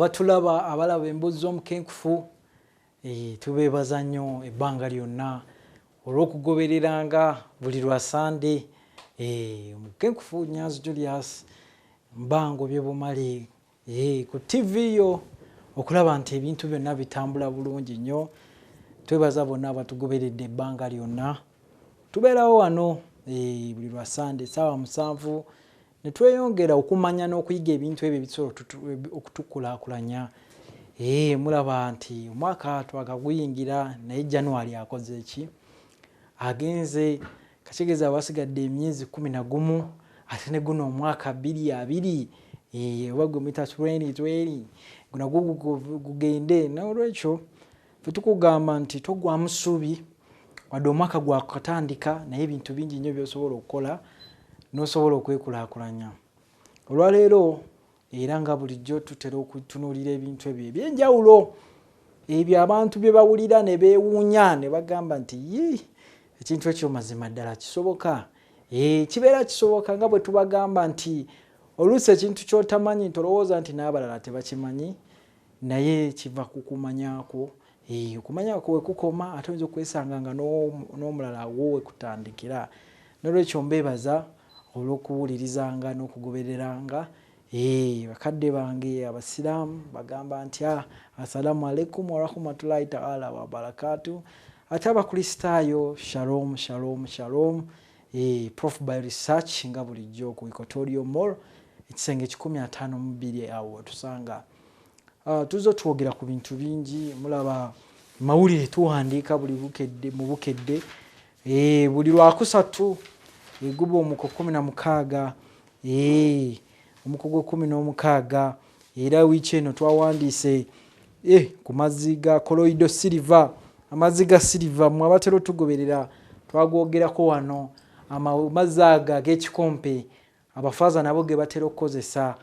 abatulaba abalaba embuzi z'omukenkufu tubeebaza nnyo ebbanga lyonna olw'okugobereranga buli lwa Sande omukenkufu Nyanzi Julius mbango byebumale ku TV yo okulaba nti ebintu byonna bitambula bulungi nnyo. Twebaza bonna abatugoberedde ebbanga lyonna. Tubeerawo wano buli lwa Sande saawa 7 ne tweyongera okumanya n'okuyiga ebintu ebyo ebisobola okutukulaakulanya. Mulaba nti omwaka twakaguyingira naye January akoze eki? Agenze kachegeza abasigadde emyezi 11 ate ne guno omwaka 2020 wagwe mita 2020 guno gugende n'olwekyo ffe tukugamba nti togwamu ssuubi wadde omwaka gwakatandika naye ebintu bingi nnyo by'osobola okukola n'osobola okwekulaakulanya. Olwaleero era nga bulijjo tutera okutunuulira ebintu ebyo ebyenjawulo ebyo abantu bye bawulira ne beewuunya ne bagamba nti ekintu ekyo mazima ddala kisoboka. Kibeera kisoboka nga bwe tubagamba nti oluusi ekintu ky'otamanyi tolowooza nti n'abalala tebakimanyi naye kiva ku kumanyaako. Okumanyako we kukoma ate oyinza okwesanga nga n'omulala wowe kutandikira. N'olwekyo mbeebaza olw'okuwulirizanga n'okugobereranga. Bakadde bange abasiraamu bagamba nti assalamu alaikum wa rahmatullahi ta'ala wa barakatuh. Ate abakristaayo shalom shalom shalom. Prof by research nga bulijjo ku Equatorial Mall ekisenge 152 awo tusanga. Tuzo twogera ku bintu bingi. Mulaba mawulire tuwandiika buli bukedde mu bukedde. Buli lwakusatu guba omuko 16 omuko 16 era wiiki eno twawandiise ku mazzi ga Colloidal Silver. Amazzi ga silver mu abatero tugoberera twagogerako wano amazzi aga ag'ekikompe abafaaza nabo ge batera okukozesa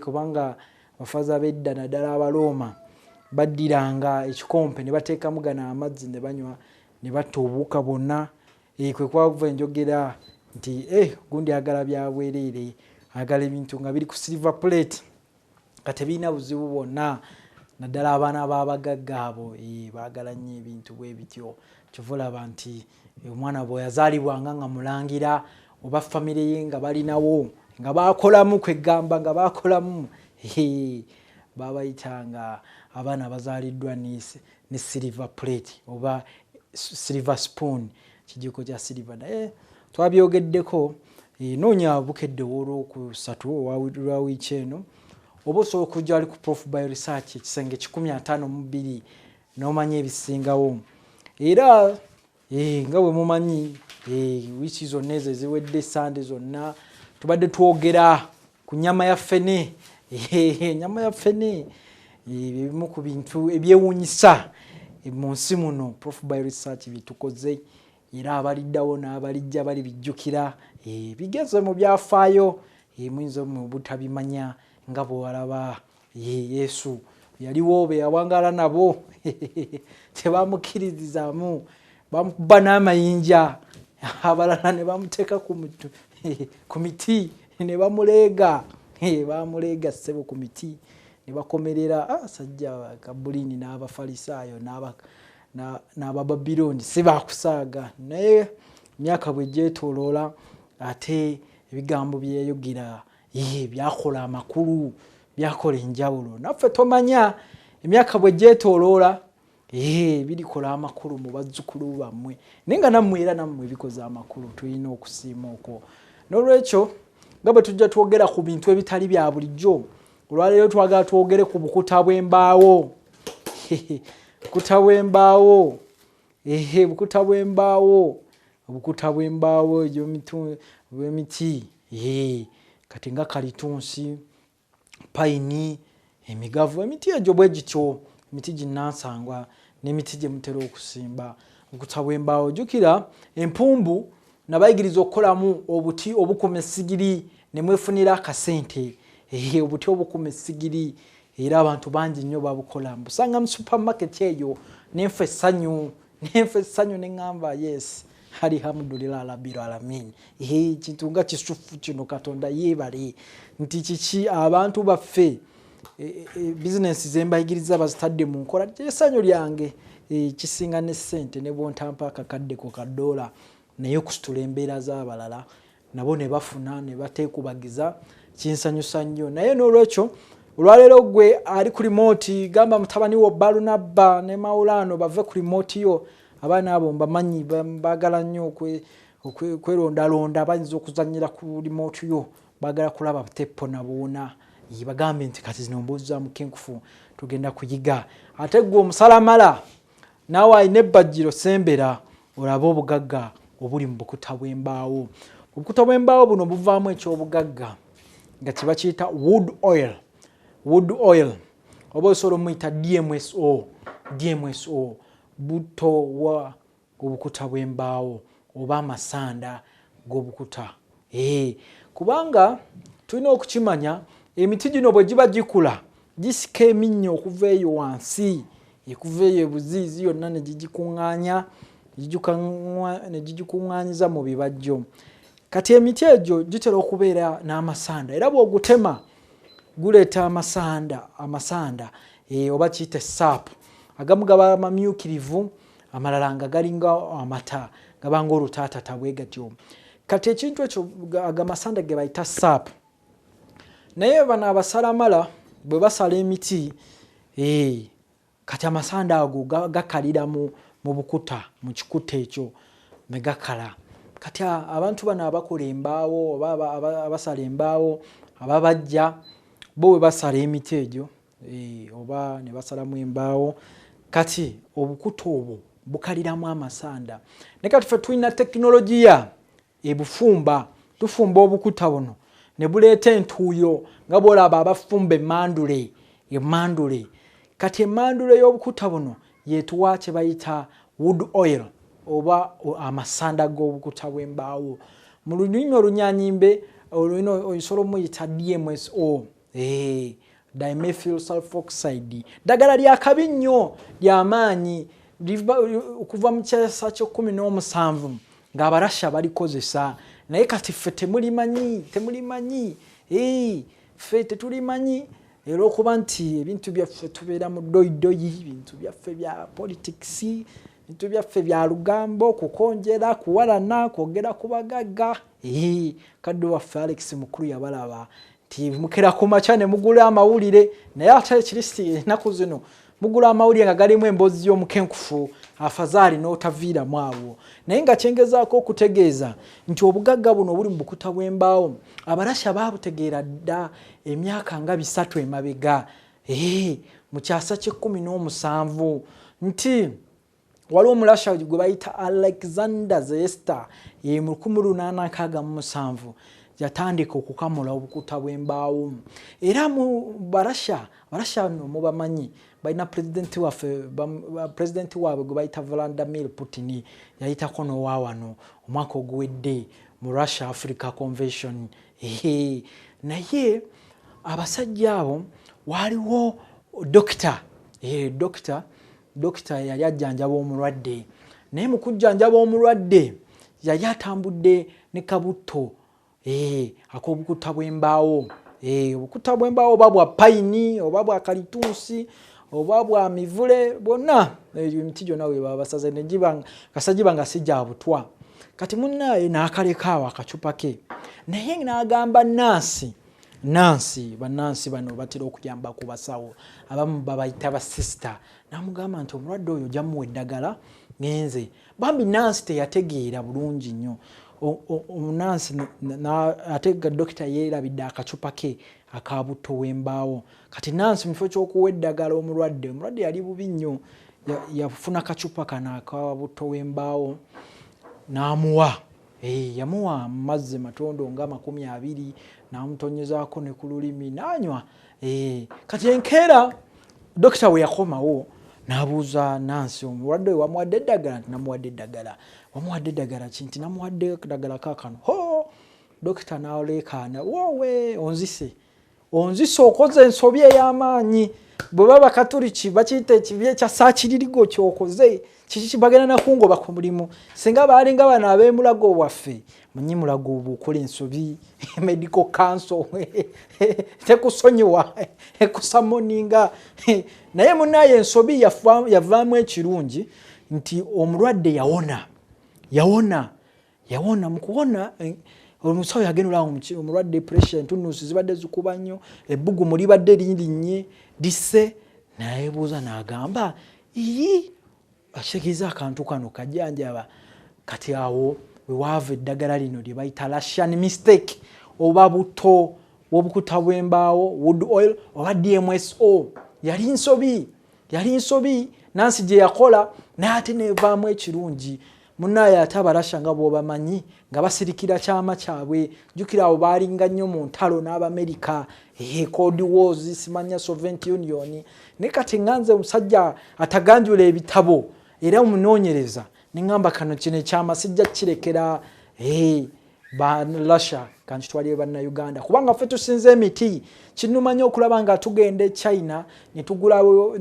kubanga abafaaza b'edda naddala Abalooma baddiranga ekikompe ne bateekamu gano amazzi ne banywa ne batta obuwuka bwonna. Kwe kwava enjogera nti gundi agala bya bwereere agala ebintu nga biri ku silver plate nga tebirina buzibu bwonna naddala abaana b'abagagga abo baagala nnyo ebintu bwe bityo. Kyova olaba nti omwana bwe yazaalibwanga nga mulangira oba famire ye nga balinawo nga baakolamu kwegamba nga baakolamu babayitanga abaana abazaaliddwa ne silver plate oba silver spoon kijiko kya silver. Naye twabyogeddeko noonya bukedde olw'okusatu olwa wiiki eno oba osobola okujja ali ku Prof by research ekisenge 152 n'omanya ebisingawo. Era nga bwe mumanyi wiiki zonna ezo eziwedde Sande zonna tubadde twogera ku nnyama ya ffene. Ennyama ya ffene bimu ku bintu ebyewuunyisa mu nsi muno Prof by research bitukoze era abaliddawo n'abalijja bali bijjukira bigeze mu byafaayo muyinza mu butabimanya nga bwe walaba Yesu yaliwo be yawangaala nabo tebamukkiririzaamu bamukuba n'amayinja abalala ne bamuteeka ku miti ne bamuleega bamuleega ssebo ku miti ne bakomerera sajja Kabulini n'Abafalisaayo n'Abababirooni si baakusaaga. Naye emyaka bwe gyetooloola ate ebigambo byeyogera byakola amakulu byakola enjawulo. Naffe tomanya emyaka bwe gyetooloola birikola amakulu mu bazzukulu bammwe naye nga nammwe era nammwe bikoze amakulu tulina okusiima okwo. N'olwekyo nga bwe tujja twogera ku bintu ebitali bya bulijjo olwaleero twagala twogere ku bukuta bw'embaawo. Bukuta bw'embaawo bukuta bw'embaawo obukuta bw'embaawo bw'emiti kati nga kalitunsi payini emigavu emiti egyo bwe gityo emiti ginnansangwa n'emiti gye mutera okusimba. Obukuta bw'embaawo jjukira empumbu nabayigiriza okukolamu obuti obukuma essigiri ne mwefunira akasente. Obuti obukuma essigiri era abantu bangi nnyo babukola mbusanga mu supermarket eyo nenfe essanyu ne ngamba yes alhamdulillah rabbil alamin. Kintu nga kisufu kino Katonda yeebale nti kiki abantu baffe business zembayigiriza bazitadde mu nkola essanyu lyange kisinga ne ssente ne bontampa akakadde ku $1 naye okusitula embeera z'abalala nabo ne bafuna ne bateekubagiza kinsanyusa nnyo naye n'olwekyo olwaleero gwe ali ku remote gamba mutabani wo Barnaba ne Maulano bave ku remote yo abaana abo mbamanyi baagala nnyo kwerondalonda bayinza okuzannyira ku remote yo baagala kulaba tepo na boona bagambe nti kati zino mbuuza mu kenkufu tugenda kuyiga ate gwe omusalamala naawe alina ebbajjiro sembera olaba obugagga obuli mu bukuta bw'embaawo obukuta bw'embaawo buno buvaamu ekyobugagga nga kiba kiyita wood oil oba osobola omuyita DMSO buto wa obukuta bw'embaawo oba amasanda g'obukuta kubanga tulina okukimanya emiti gino bwe giba gikula gisika eminnyo okuva eyo wansi ekuva eyo ebuziizi yonna ne gigikuŋŋaanyiza mu bibajjo kati emiti egyo gitera okubeera n'amasanda era bw'ogutema guleeta amasanda oba kiyite saapu agamu gaba mamyukirivu amalala nga galinga amata gabanga olutaatata bwe gatyo kati ekintu ekyo agamasanda ge bayita saapu naye bano abasalamala bwe basala emiti kati amasanda ago gakalira mu bukuta mu kikuta ekyo ne gakala kati abantu bano abakola embaawo oba abasala embaawo ababajja bo bwe basala emiti egyo oba ne basalamu embaawo kati obukuta obwo bukaliramu amasanda ne kati ffe tulina tekinologiya ebufumba tufumba obukuta buno ne buleeta entuuyo nga bw'olaba abafumba emmandule kati emmandule y'obukuta buno yeetuwa kye bayita wood oil oba amasanda g'obukuta bw'embaawo mu lulimi olunyanyimbe osobola omuyita DMSO dimethyl sulfoxide ddagala lya kabi nnyo ly'amaanyi okuva mu kyasa kye-17 ng'abarasha balikozesa naye kati ffe temulimanyi ffe tetulimanyi era okuba nti ebintu byaffe tubeera mu ddoyidoyi ebintu byaffe bya politics ebintu byaffe bya lugambo kukonjera kuwalana kwogera ku bagagga kadde waffe Alex Mukulu yabalaba nti mukera ku makya ne mugula amawulire naye ate ekiristi ennaku zino mugula amawulire nga galimu emboozi y'omukenkufu afazaali n'otaviiramu awo naye nga kyengezaako okutegeeza nti obugagga buno obuli mu bukuta bw'embaawo abarasha baabutegeera dda emyaka nga 3 emabega mu kyasa kye-17 nti waliwo omulasha gwe bayita Alexander Zesta mu 1867 yatandika okukamula obukuta bw'embaawo era mu barasha mubamanyi balina pulezidenti waabwe gwe bayita Vladimir Putin yayitako n'owaawano omwaka oguwedde mu Russia Africa Convention naye abasajja abo waliwo dokita yali ajjanjaba omulwadde naye mu kujjanjaba omulwadde yali atambudde ne kabutto ak'obukuta bw'embaawo obukuta bw'embaawo oba bwa payini oba bwa kalituusi oba bwa mivule bonna emiti gyonna we babasaze kasagiba nga sijja butwa kati munnaye n'akalekaawo akacupa ke naye n'agamba Nansi bano batera okuyamba ku basawo abamu babayita basisita n'amugamba nti omulwadde oyo ojja muwa eddagala ngenze bambi Nansi teyategeera bulungi nnyo Nansi ate dokita yeerabidde akacupa ke akabuto w'embaawo kati Nansi mu kifo ky'okuwa eddagala omulwadde yali bubi nnyo yafuna kacupa kana akabuto w'embaawo n'amuwa yamuwa amazzi matondo nga 20 n'amutonyezaako ne ku lulimi n'anywa kati enkeera dokita we yakomawo n'abuuza Nansi omulwadde we wamuwadde eddagala nti namuwadde eddagala wamuwadde eddagala ki nti namuwadde eddagala kaakano dokita n'aleekaana woowe onzise onzisa okoze ensobi ey'amaanyi bwe baba katoliki bakiyita ekibi ekya saakiririgo kyokoze kiki bagenda nakungoba ku mulimu singa baalinga bano ab'emulago waffe munyi mulago oba okola ensobi medical council tekusonyiwa ekusamoninga naye munaye ensobi yavaamu ekirungi nti omulwadde yawona mu kuwona omusawo yagendera omulwadde pressure entunuusi zibadde zikuba nnyo ebbugumu libadde lirinnye lisse nayebuuza n'agamba akitegeeza akantu kano kajjanjaba kati awo wewaava eddagala lino lye bayita Russian mistake oba buto w'obukuta bw'embaawo wood oil oba DMSO yali nsobi nansi gye yakola naye ate neevaamu ekirungi munaye ate abalasha nga bw'obamanyi nga basirikira kyama kyabwe jjukira abo baalinga nnyo mu ntalo n'Abamerika Cold Wars simanya Soviet Union ne kati nganze omusajja ataganjula ebitabo era omunoonyereza neŋŋamba kano kino ekyama sijja kirekera ba Russia kanchitwaliye bannayuganda kubanga ffe tusinze emiti kinumanya okulaba nga tugenda e China ne tugulayo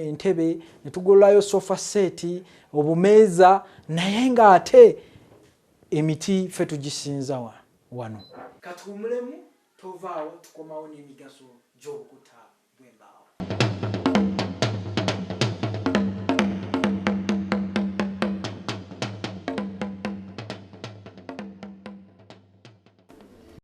entebe ne tugulayo sofa set obumeeza naye nga ate emiti ffe tugisinza wano kati omulemu tovaawo tukomawo n'emigaso gy'obukuta bw'embaawo